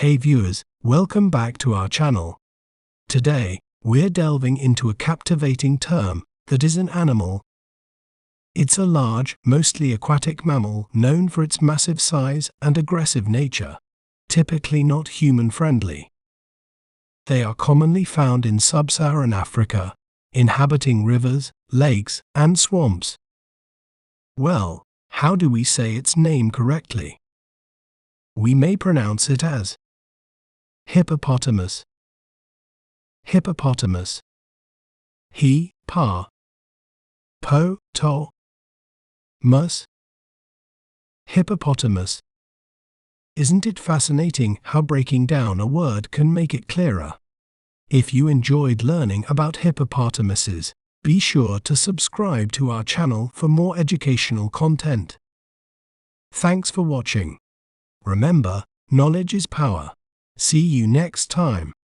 Hey viewers, welcome back to our channel. Today, we're delving into a captivating term that is an animal. It's a large, mostly aquatic mammal known for its massive size and aggressive nature, typically not human-friendly. They are commonly found in sub-Saharan Africa, inhabiting rivers, lakes, and swamps. Well, how do we say its name correctly? We may pronounce it as hippopotamus. Hippopotamus. He, pa. Po, to. Mus. Hippopotamus. Isn't it fascinating how breaking down a word can make it clearer? If you enjoyed learning about hippopotamuses, be sure to subscribe to our channel for more educational content. Thanks for watching. Remember, knowledge is power. See you next time.